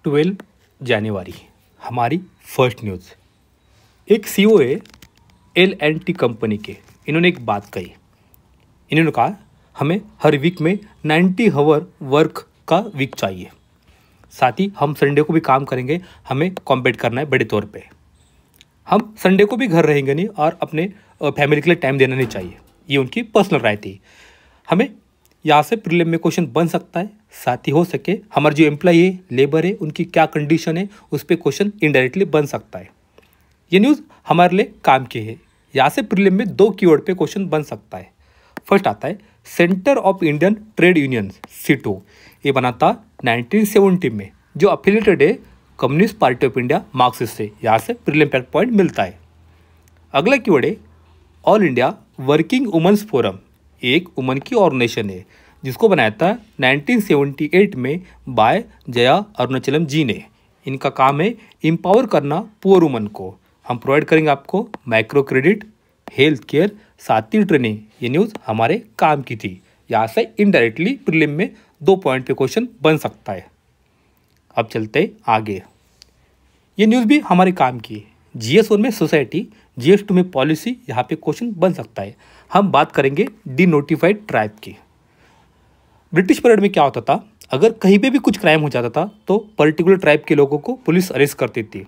12 जनवरी हमारी first news. एक CEO है L&T कंपनी के, इन्होंने एक बात कही। इन्होंने कहा हमें हर वीक में 90 आवर वर्क का वीक चाहिए, साथ ही हम संडे को भी काम करेंगे, हमें कॉम्पीट करना है बड़े तौर पे। हम संडे को भी घर रहेंगे नहीं और अपने फैमिली के लिए टाइम देना नहीं चाहिए। ये उनकी पर्सनल राय थी। हमें यहाँ से प्रीलिम में क्वेश्चन बन सकता है, साथ ही हो सके हमारे जो एम्प्लॉय है, लेबर है, उनकी क्या कंडीशन है, उस पर क्वेश्चन इनडायरेक्टली बन सकता है। ये न्यूज़ हमारे लिए काम की है। यहाँ से प्रीलिम में 2 कीवर्ड पे क्वेश्चन बन सकता है। फर्स्ट आता है centre of Indian trade union सीटो। ये बना था 1970 में, जो अफिलिएटेड है communist party of India Marxist से। यहाँ से प्रीलिम पे पॉइंट मिलता है। अगला कीवर्ड है all India working women's forum. एक वुमन की ऑर्गेनाइजेशन है जिसको बनाया था 1978 में बाय जया अरुणाचलम जी ने। इनका काम है एम्पावर करना पुअर वुमन को। हम प्रोवाइड करेंगे आपको माइक्रो क्रेडिट, हेल्थ केयर, साथ ही ट्रेनिंग। ये न्यूज़ हमारे काम की थी। यहाँ से इनडायरेक्टली प्रीलिम में 2 पॉइंट पे क्वेश्चन बन सकता है। अब चलते आगे। ये न्यूज़ भी हमारे काम की है। GS1 में सोसाइटी, GS2 में पॉलिसी, यहाँ पे क्वेश्चन बन सकता है। हम बात करेंगे डिनोटिफाइड ट्राइब की। ब्रिटिश पीरियड में क्या होता था, अगर कहीं पे भी कुछ क्राइम हो जाता था तो पर्टिकुलर ट्राइब के लोगों को पुलिस अरेस्ट करती थी।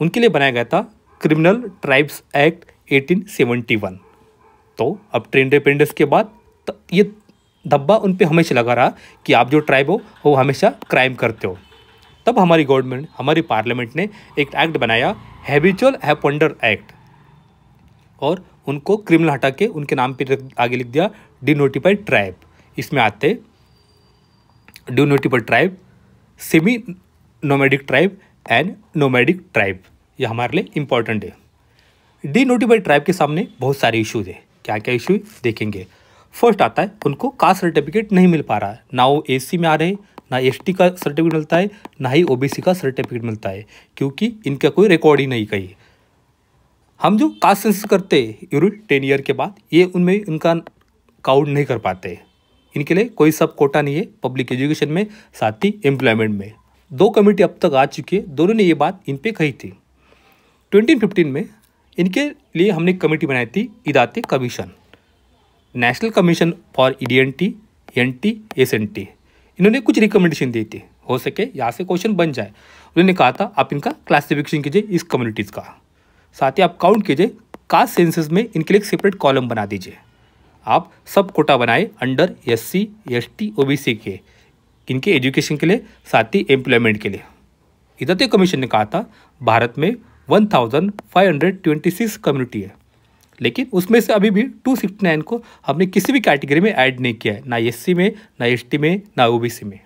उनके लिए बनाया गया था क्रिमिनल ट्राइब्स एक्ट 1871। तो अब इंडिपेंडेंस के बाद ये धब्बा उन पे हमेशा लगा रहा कि आप जो ट्राइब हो वो हमेशा क्राइम करते हो। तब हमारी गवर्नमेंट, हमारी पार्लियामेंट ने एक एक्ट बनाया, हैबिचुअल ऑफेंडर एक्ट, और उनको क्रिमिनल हटा के उनके नाम पे आगे लिख दिया डिनोटिफाइड ट्राइब। इसमें आते denotified tribe, semi nomadic tribe and nomadic tribe. ये हमारे लिए इंपॉर्टेंट है। डिनोटिफाइड ट्राइब के सामने बहुत सारे इश्यूज है। क्या क्या इशू देखेंगे। फर्स्ट आता है उनको कास्ट सर्टिफिकेट नहीं मिल पा रहा है। ना वो SC में आ रहे हैं, ना ST का सर्टिफिकेट मिलता है, ना ही OBC का सर्टिफिकेट मिलता है, क्योंकि इनका कोई रिकॉर्ड ही नहीं कहीं। हम जो कास्ट सेंसस करते हैं यूरी 10 ईयर के बाद, ये उनमें उनका काउंट नहीं कर पाते। इनके लिए कोई सब कोटा नहीं है, पब्लिक एजुकेशन में, साथ ही एम्प्लॉयमेंट में। 2 कमेटी अब तक आ चुकी है, दोनों ने ये बात इन पे कही थी। 2015 में इनके लिए हमने कमेटी बनाई थी, Idate commission, national commission for ED&T, NT, SNT। इन्होंने कुछ रिकमेंडेशन दी थी, हो सके यहाँ से क्वेश्चन बन जाए। उन्होंने कहा था आप इनका क्लासिफिकेशन कीजिए इस कम्युनिटीज़ का, साथ ही आप काउंट कीजिए, कास्ट सेंसस में इनके लिए एक सेपरेट कॉलम बना दीजिए। आप सब कोटा बनाए अंडर SC, ST, OBC के, इनके एजुकेशन के लिए, साथ ही एम्प्लॉयमेंट के लिए। इदाते कमीशन ने कहा था भारत में 1526 कम्युनिटी है, लेकिन उसमें से अभी भी 269 को हमने किसी भी कैटेगरी में ऐड नहीं किया है, ना SC में, ना ST में, ना OBC में।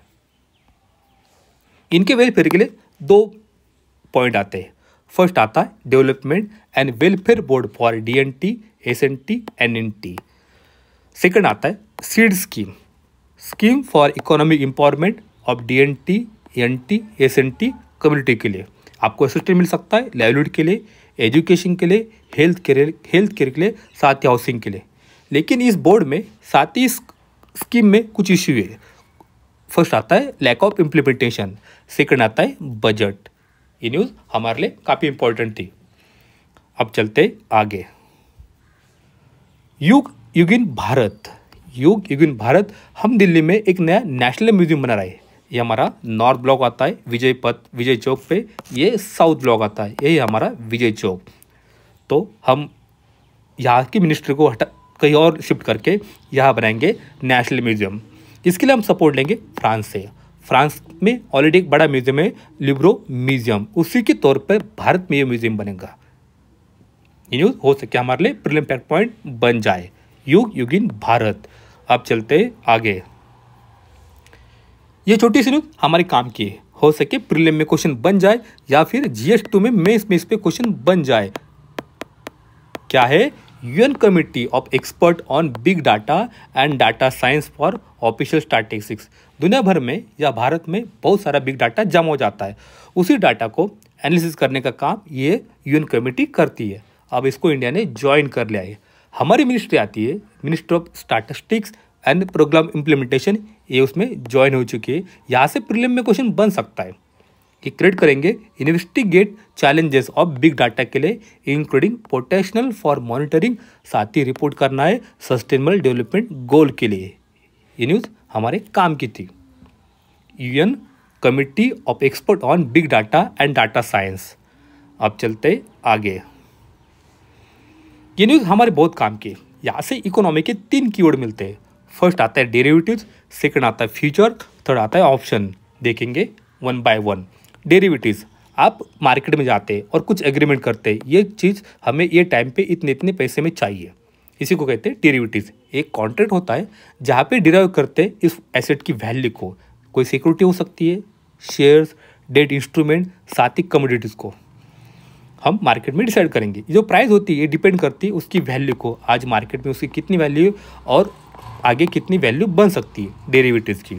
इनके वेलफेयर के लिए 2 पॉइंट आते हैं। फर्स्ट आता है development and welfare board for D&T, SNT, NNT। Second आता है seed scheme, scheme for economic empowerment of D&T, NT, SNT community के लिए। आपको असिस्टेंस मिल सकता है लाइवलीहुड के लिए, एजुकेशन के लिए, हेल्थ केयर के लिए, साथ ही हाउसिंग के लिए। लेकिन इस बोर्ड में, साथ ही इस स्कीम में कुछ इश्यू है। फर्स्ट आता है लैक ऑफ इम्प्लीमेंटेशन, सेकंड आता है बजट। ये न्यूज़ हमारे लिए काफ़ी इंपॉर्टेंट थी। अब चलते आगे। युग युगिन भारत, युग युगिन भारत, हम दिल्ली में एक नया नेशनल म्यूजियम बना रहे हैं। ये हमारा नॉर्थ ब्लॉक आता है विजय पथ, विजय चौक पे। ये साउथ ब्लॉक आता है, यही हमारा विजय चौक। तो हम यहाँ की मिनिस्ट्री को हटा कहीं और शिफ्ट करके यहाँ बनाएंगे नेशनल म्यूजियम। इसके लिए हम सपोर्ट लेंगे फ्रांस से। फ्रांस में ऑलरेडी एक बड़ा म्यूजियम है, लिब्रो म्यूजियम, उसी के तौर पर भारत में ये म्यूजियम बनेगा। ये न्यूज़ हो सके हमारे लिए प्रीलिम फैक्ट पॉइंट बन जाए, युग युगिन भारत। अब चलते आगे। ये छोटी सी न्यूज़ हमारे काम की है, हो सके प्रीलिम में क्वेश्चन बन जाए या फिर GS2 में मेंस में इस पे क्वेश्चन बन जाए। क्या है, UN committee of expert on big data and data science for official statistics. दुनिया भर में या भारत में बहुत सारा बिग डाटा जमा हो जाता है, उसी डाटा को एनालिसिस करने का काम ये UN कमेटी करती है। अब इसको इंडिया ने ज्वाइन कर लिया है। हमारी मिनिस्ट्री आती है, ministry of statistics and programme implementation, ये उसमें ज्वाइन हो चुकी है। यहाँ से प्रीलिम में क्वेश्चन बन सकता है। कि क्रिएट करेंगे investigate challenges of big data के लिए इंक्लूडिंग पोटेंशियल फॉर मॉनिटरिंग, साथ ही रिपोर्ट करना है सस्टेनेबल डेवलपमेंट गोल के लिए। ये न्यूज़ हमारे काम की थी। UN committee of expert on big data and data science. अब चलते आगे। ये न्यूज़ हमारे बहुत काम की। यहाँ से इकोनॉमी के 3 कीवर्ड मिलते हैं। फर्स्ट आता है डेरिवेटिव्स, सेकंड आता है फ्यूचर, थर्ड आता है ऑप्शन। देखेंगे वन बाय वन। डेरिवेटिव्स, आप मार्केट में जाते और कुछ एग्रीमेंट करते, ये चीज़ हमें ये टाइम पे इतने इतने पैसे में चाहिए, इसी को कहते हैं डेरिवेटिव्स। एक कॉन्ट्रैक्ट होता है जहाँ पे डिराइव करते इस एसेट की वैल्यू को। कोई सिक्योरिटी हो सकती है, शेयर्स, डेट इंस्ट्रूमेंट, साथ ही कमोडिटीज़ को हम मार्केट में डिसाइड करेंगे। जो प्राइस होती है ये डिपेंड करती है उसकी वैल्यू को, आज मार्केट में उसकी कितनी वैल्यू और आगे कितनी वैल्यू बन सकती है डेरिवेटिव्स की।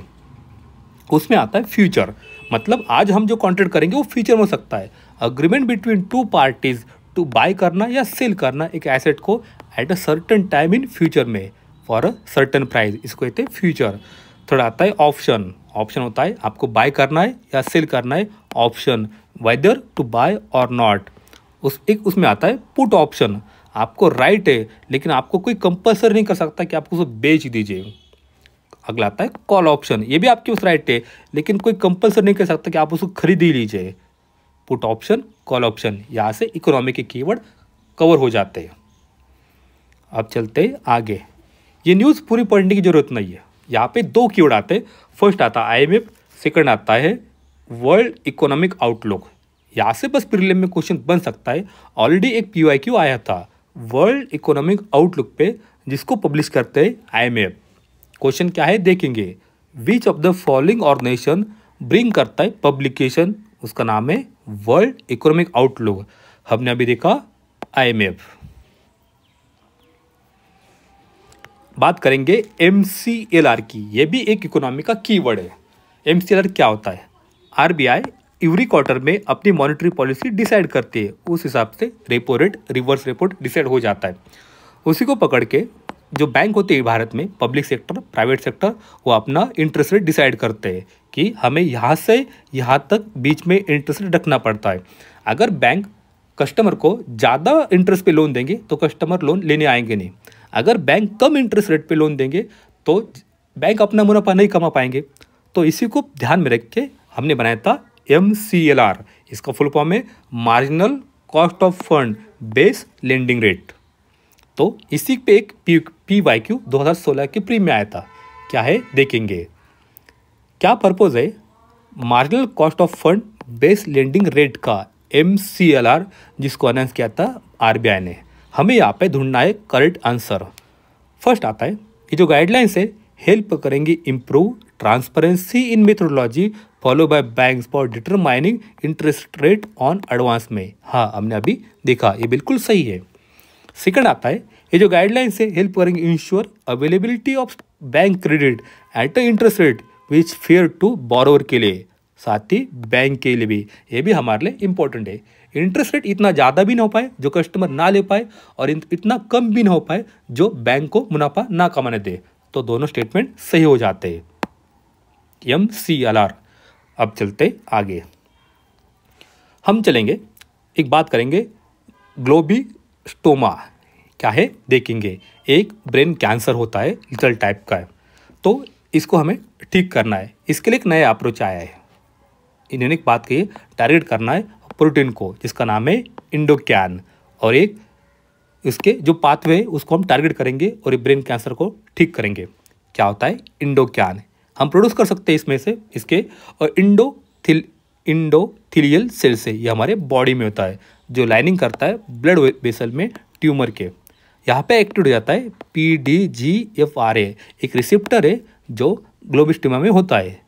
उसमें आता है फ्यूचर, मतलब आज हम जो कॉन्ट्रैक्ट करेंगे वो फ्यूचर में हो सकता है। Agreement between 2 parties to buy करना या सेल करना एक एसेट को at a certain time in future में फॉर अ सर्टेन प्राइस, इसको कहते हैं फ्यूचर। थोड़ा आता है ऑप्शन। ऑप्शन होता है आपको बाय करना है या सेल करना है, ऑप्शन वेदर टू बाय और नॉट। उसमें आता है पुट ऑप्शन, आपको राइट है लेकिन आपको कोई कंपल्सरी नहीं कर सकता कि आपको उसको बेच दीजिए। अगला आता है कॉल ऑप्शन, ये भी आपके पास राइट है लेकिन कोई कंपल्सरी नहीं कर सकता कि आप उसको खरीद ही लीजिए। पुट ऑप्शन, कॉल ऑप्शन, यहाँ से इकोनॉमी के कीवर्ड कवर हो जाते हैं। अब चलते हैं आगे। ये न्यूज़ पूरी पढ़ने की जरूरत नहीं है, यहाँ पे 2 कीवर्ड आते हैं। फर्स्ट आता है IMF, सेकंड आता है वर्ल्ड इकोनॉमिक आउटलुक। यहाँ से बस प्रीलिम में क्वेश्चन बन सकता है। ऑलरेडी एक PYQ आया था वर्ल्ड इकोनॉमिक आउटलुक पे, जिसको पब्लिश करते हैं IMF। क्वेश्चन क्या है देखेंगे। Which of the following organisation bring करता है पब्लिकेशन, उसका नाम है वर्ल्ड इकोनॉमिक आउटलुक। हमने अभी देखा IMF। बात करेंगे MCLR की, ये भी एक इकोनॉमी का कीवर्ड है। MCLR क्या होता है? RBI एवरी क्वार्टर में अपनी मॉनेटरी पॉलिसी डिसाइड करती है, उस हिसाब से repo rate, reverse repo decide हो जाता है। उसी को पकड़ के जो बैंक होते हैं भारत में, पब्लिक सेक्टर, प्राइवेट सेक्टर, वो अपना इंटरेस्ट रेट डिसाइड करते हैं कि हमें यहाँ से यहाँ तक बीच में इंटरेस्ट रेट रखना पड़ता है। अगर बैंक कस्टमर को ज़्यादा इंटरेस्ट पे लोन देंगे तो कस्टमर लोन लेने आएंगे नहीं। अगर बैंक कम इंटरेस्ट रेट पे लोन देंगे तो बैंक अपना मुनाफा नहीं कमा पाएंगे। तो इसी को ध्यान में रख के हमने बनाया था MCLR। इसका फुल फॉर्म है marginal cost of fund base lending rate. तो इसी पे एक PYQ 2016 के प्री में आया था। क्या है देखेंगे। क्या पर्पज है marginal cost of fund base lending rate का, MCLR, जिसको अनाउंस किया था RBI ने। हमें यहाँ पे ढूंढना है करेक्ट आंसर। फर्स्ट आता है ये जो गाइडलाइंस है हेल्प करेंगी improve transparency in methodology follow by banks for determining interest rate on advance में। हाँ, हमने अभी देखा, ये बिल्कुल सही है। सेकंड आता है ये जो गाइडलाइंस है हेल्प करेंगे ensure availability of bank credit at a interest rate which fair to borrower के लिए, साथ ही बैंक के लिए भी। ये भी हमारे लिए इंपॉर्टेंट है। इंटरेस्ट रेट इतना ज़्यादा भी ना हो पाए जो कस्टमर ना ले पाए और इतना कम भी ना हो पाए जो बैंक को मुनाफा ना कमाने दे। तो दोनों स्टेटमेंट सही हो जाते हैं। MCLR। अब चलते आगे। हम चलेंगे, एक बात करेंगे ग्लोबिस्टोमा क्या है देखेंगे। एक ब्रेन कैंसर होता है, लिटल टाइप का है, तो इसको हमें ठीक करना है। इसके लिए एक नया अप्रोच आया है। इन्होंने एक बात कही, टारगेट करना है प्रोटीन को जिसका नाम है इंडोकैन, और एक इसके जो पाथवे है उसको हम टारगेट करेंगे और ये ब्रेन कैंसर को ठीक करेंगे। क्या होता है इंडोकैन? हम प्रोड्यूस कर सकते हैं इसमें से इसके, और इंडोथीलियल सेल से, ये हमारे बॉडी में होता है जो लाइनिंग करता है ब्लड वेसल में ट्यूमर के। यहाँ पे एक्टिव हो जाता है PDGFRA, एक रिसेप्टर है जो ग्लोबिस्टोमा में होता है,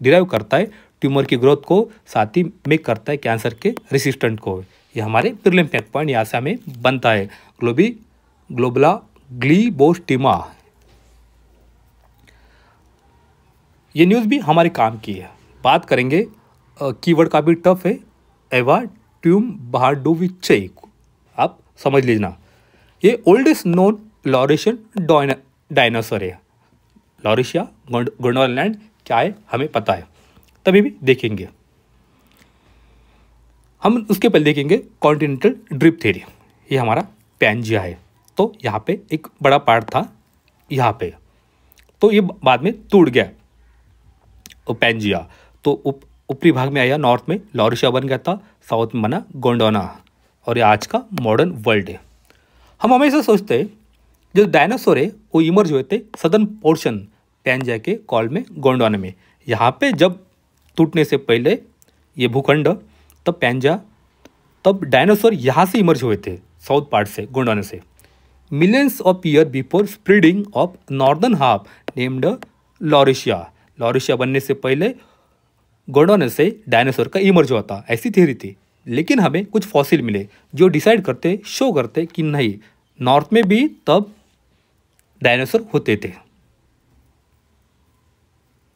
डिराइव करता है ट्यूमर की ग्रोथ को, साथ ही मेक करता है कैंसर के रेसिस्टेंट को। ये हमारे प्रीलिम फैक्ट पॉइंट यहाँ से हमें बनता है। ग्लोबोस्टिमा। ये न्यूज़ भी हमारे काम की है। बात करेंगे कीवर्ड का भी टफ है, एवा ट्यूम बारडोविचे, आप समझ लीजिए। ये ओल्डेस्ट नोन लॉरेशियन डायनासोर है। लॉरेशिया गोंडवानालैंड क्या है हमें पता है, तभी भी देखेंगे। हम उसके पहले देखेंगे कॉन्टिनेंटल ड्रिफ्ट थ्योरी। ये हमारा पैंजिया है, तो यहाँ पे एक बड़ा पार्ट था यहाँ पे, तो ये बाद में टूट गया पैंजिया, तो ऊपरी भाग में आया नॉर्थ में लॉरिशिया बन गया था, साउथ में बना गोंडवाना, और ये आज का मॉडर्न वर्ल्ड है। हम हमेशा सोचते हैं जो डायनासोर है वो इमर्ज हुए थे सदर्न पोर्शन पैंजिया के कॉल में गोंडवाना में। यहाँ पे जब टूटने से पहले ये भूखंड, तब पैंजिया, तब डायनासोर यहाँ से इमर्ज हुए थे साउथ पार्ट से, गोंडवाना से। Millions of year before spreading of northern half named Laurasia. Laurasia बनने से पहले गोंडवाना से डायनासोर का इमर्ज हुआ था, ऐसी थ्योरी थी। लेकिन हमें कुछ फॉसिल मिले जो डिसाइड करते, शो करते कि नहीं, नॉर्थ में भी तब डायनासोर होते थे।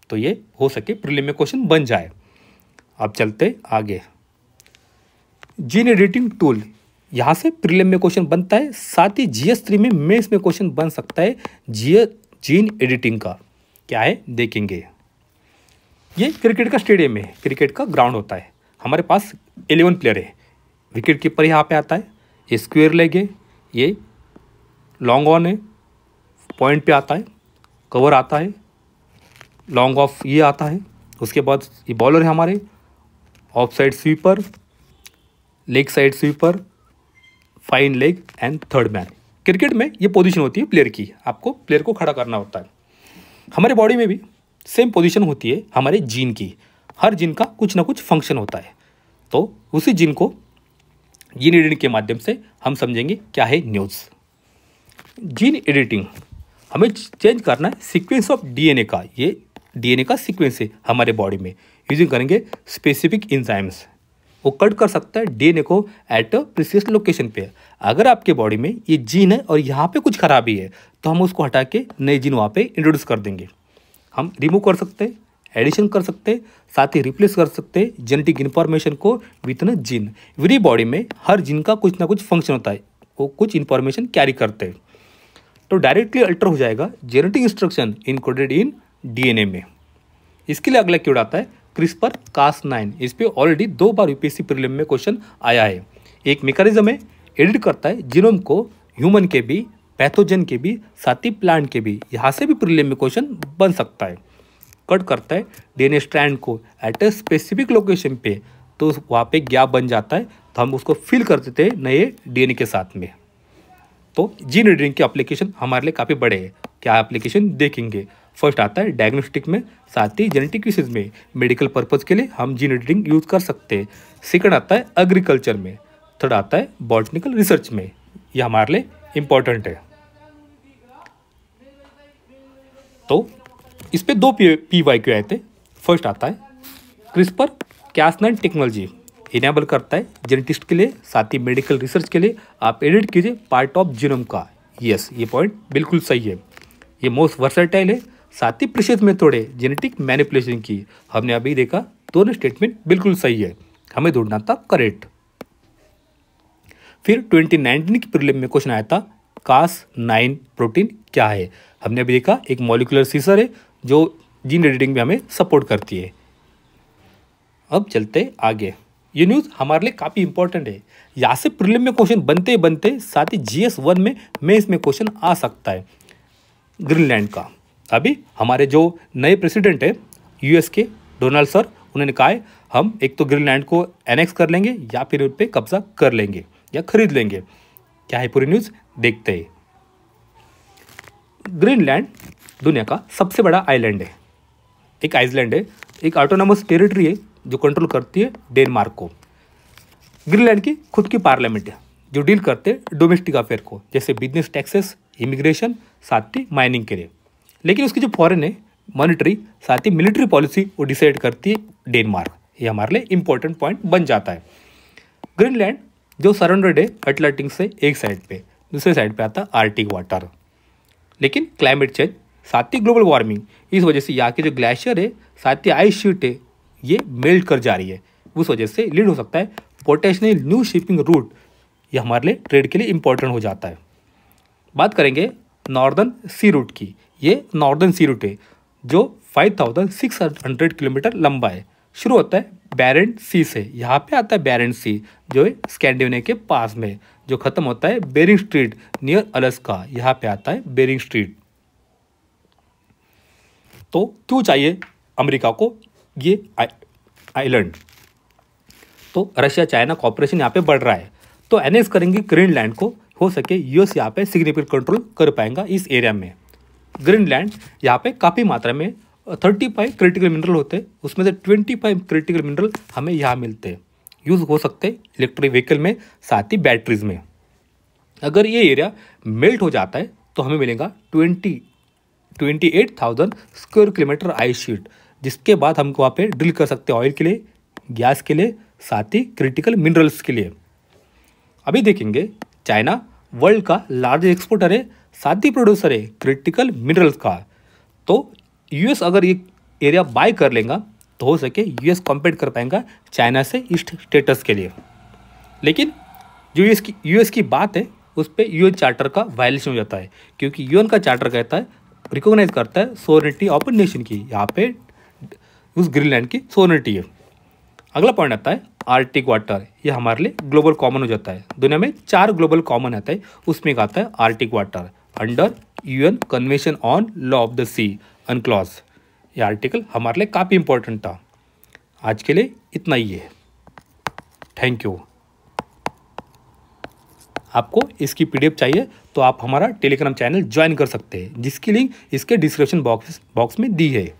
तो ये हो सके प्रीलिम में क्वेश्चन बन जाए। अब चलते आगे। जीन एडिटिंग टूल, यहाँ से प्रीलिम में क्वेश्चन बनता है, साथ ही GS3 में मेंस में क्वेश्चन बन सकता है जीन एडिटिंग का। क्या है देखेंगे। ये क्रिकेट का स्टेडियम है, क्रिकेट का ग्राउंड होता है। हमारे पास 11 प्लेयर है, विकेट कीपर यहाँ पे आता है, ये स्क्वायर लेग है, ये लॉन्ग ऑन है, पॉइंट पे आता है, कवर आता है, लॉन्ग ऑफ ये आता है, उसके बाद ये बॉलर है हमारे, of side sweeper, leg side sweeper, fine leg and third man. Cricket में ये पोजीशन होती है प्लेयर की, आपको प्लेयर को खड़ा करना होता है। हमारे बॉडी में भी सेम पोजीशन होती है हमारे जीन की, हर जीन का कुछ ना कुछ फंक्शन होता है, तो उसी जीन को जीन एडिटिंग के माध्यम से हम समझेंगे क्या है न्यूज़। जीन एडिटिंग हमें चेंज करना है सीक्वेंस ऑफ डीएनए का, ये डीएनए का सीक्वेंस है हमारे बॉडी में, यूजिंग करेंगे स्पेसिफिक एंजाइम्स। वो कट कर सकता है डीएनए को एट अ प्रीसियस लोकेशन पे। अगर आपके बॉडी में ये जीन है और यहाँ पे कुछ खराबी है, तो हम उसको हटा के नए जीन वहाँ पे इंट्रोड्यूस कर देंगे। हम रिमूव कर सकते हैं, एडिशन कर सकते हैं, साथ ही रिप्लेस कर सकते हैं जेनेटिक इन्फॉर्मेशन को विथ न जीन। एवरी बॉडी में हर जीन का कुछ ना कुछ फंक्शन होता है, वो कुछ इन्फॉर्मेशन कैरी करते हैं, तो डायरेक्टली अल्टर हो जाएगा genetic instruction encoded in DNA में। इसके लिए अगला कीवर्ड आता है क्रिस्पर कास9। इस पर ऑलरेडी 2 बार यूपीएससी प्रीलिम में क्वेश्चन आया है। एक मैकेनिज्म है, एडिट करता है जीनोम को, ह्यूमन के भी, पैथोजन के भी, साथ ही प्लांट के भी। यहाँ से भी प्रीलिम में क्वेश्चन बन सकता है। कट करता है डीएनए स्ट्रैंड को एट ए स्पेसिफिक लोकेशन पे, तो वहाँ पे गैप बन जाता है, तो हम उसको फिल कर देते हैं नए डीएनए के साथ में। तो जीन एडिटिंग के एप्लीकेशन हमारे लिए काफ़ी बड़े हैं। क्या एप्लीकेशन देखेंगे। फर्स्ट आता है डायग्नोस्टिक में, साथ ही जेनेटिक यूसेज में, मेडिकल पर्पज़ के लिए हम जीन एडिटिंग यूज़ कर सकते हैं। सेकंड आता है एग्रीकल्चर में, थर्ड आता है बॉटनिकल रिसर्च में। यह हमारे लिए इम्पॉर्टेंट है। तो इस पे 2 PYQ आए थे। फर्स्ट आता है क्रिस्पर कास9 टेक्नोलॉजी इनेबल करता है जेनेटिस्ट के लिए, साथ ही मेडिकल रिसर्च के लिए आप एडिट कीजिए पार्ट ऑफ जीनोम का। यस, ये पॉइंट बिल्कुल सही है। ये मोस्ट वर्सेटाइल है, साथ ही प्रीशियस मेथड है जेनेटिक मैनिपुलेशन की। हमने अभी देखा दोनों स्टेटमेंट बिल्कुल सही है, हमें ढूंढना था करेक्ट। फिर 2019 की प्रीलिम में क्वेश्चन आया था कास9 प्रोटीन क्या है। हमने अभी देखा एक मॉलिक्यूलर सीसर है जो जीन एडिटिंग में हमें सपोर्ट करती है। अब चलते आगे। ये न्यूज़ हमारे लिए काफ़ी इंपॉर्टेंट है। यहाँ से प्रीलिम में क्वेश्चन बनते बनते साथ ही GS1 में मेंस में क्वेश्चन आ सकता है। ग्रीनलैंड का अभी हमारे जो नए प्रेसिडेंट है US के डोनाल्ड सर, उन्होंने कहा है हम एक तो ग्रीनलैंड को एनेक्स कर लेंगे या फिर उन पर कब्जा कर लेंगे या खरीद लेंगे। क्या है पूरी न्यूज़ देखते हैं। ग्रीनलैंड दुनिया का सबसे बड़ा आइलैंड है, एक आइसलैंड है, एक ऑटोनॉमस टेरिटरी है जो कंट्रोल करती है डेनमार्क को। ग्रीनलैंड की खुद की पार्लियामेंट है जो डील करते हैं डोमेस्टिक अफेयर को, जैसे बिजनेस टैक्सेस, इमिग्रेशन, साथ ही माइनिंग के लिए। लेकिन उसकी जो फॉरेन है, मॉनिटरी, साथ ही मिलिट्री पॉलिसी वो डिसाइड करती है डेनमार्क। ये हमारे लिए इंपॉर्टेंट पॉइंट बन जाता है। ग्रीनलैंड जो सराउंडेड है अटलांटिक से एक साइड पे, दूसरे साइड पे आता है आर्टिक वाटर। लेकिन क्लाइमेट चेंज, साथ ही ग्लोबल वार्मिंग, इस वजह से यहाँ के जो ग्लेशियर है, साथ ही आइस शीट है, ये मेल्ट कर जा रही है। उस वजह से लीड हो सकता है पोटेंशियल न्यू शिपिंग रूट। ये हमारे लिए ट्रेड के लिए इंपॉर्टेंट हो जाता है। बात करेंगे नॉर्दर्न सी रूट की। ये नॉर्दर्न सी रूट है जो 5600 किलोमीटर लंबा है। शुरू होता है बैरेंट सी से, यहाँ पे आता है बैरेंट सी जो है स्कैंडिनेविया के पास में, जो खत्म होता है बेरिंग स्ट्रीट नियर अलास्का, यहाँ पे आता है बेरिंग स्ट्रीट। तो क्यों चाहिए अमेरिका को ये आइलैंड? तो रशिया चाइना कॉपरेशन यहाँ पे बढ़ रहा है, तो एनेक्स करेंगे ग्रीनलैंड को, हो सके यूएस यहाँ पे सिग्निफिकेंट कंट्रोल कर पाएगा इस एरिया में। ग्रीनलैंड यहाँ पे काफ़ी मात्रा में 35 क्रिटिकल मिनरल होते हैं, उसमें से 25 क्रिटिकल मिनरल हमें यहाँ मिलते हैं, यूज़ हो सकते हैं इलेक्ट्रिक व्हीकल में, साथ ही बैटरीज में। अगर ये एरिया मेल्ट हो जाता है तो हमें मिलेगा 28,000 स्क्वायर किलोमीटर आइस शीट, जिसके बाद हम वहाँ पे ड्रिल कर सकते हैं ऑयल के लिए, गैस के लिए, साथ ही क्रिटिकल मिनरल्स के लिए। अभी देखेंगे चाइना वर्ल्ड का लार्जेस्ट एक्सपोर्टर है, साथ ही प्रोड्यूसर है क्रिटिकल मिनरल्स का। तो यूएस अगर ये एरिया बाय कर लेगा तो हो सके यूएस कॉम्पीट कर पाएगा चाइना से इस स्टेटस के लिए। लेकिन जो यूएस की बात है उस पर यूएन चार्टर का वायलेशन हो जाता है, क्योंकि यूएन का चार्टर कहता है, रिकॉग्नाइज करता है सोवरेनिटी ऑफ ए नेशन की, यहाँ पे उस ग्रीनलैंड की सोवरेनिटी है। अगला पॉइंट आता है आर्टिक वाटर, ये हमारे लिए ग्लोबल कॉमन हो जाता है। दुनिया में 4 ग्लोबल कॉमन आता है, उसमें एक आता है Arctic water under UN convention on law of the sea UNCLOS. ये आर्टिकल हमारे लिए काफ़ी इंपॉर्टेंट था। आज के लिए इतना ही है, थैंक यू। आपको इसकी पीडीएफ चाहिए तो आप हमारा टेलीग्राम चैनल ज्वाइन कर सकते हैं, जिसकी लिंक इसके डिस्क्रिप्शन बॉक्स में दी है।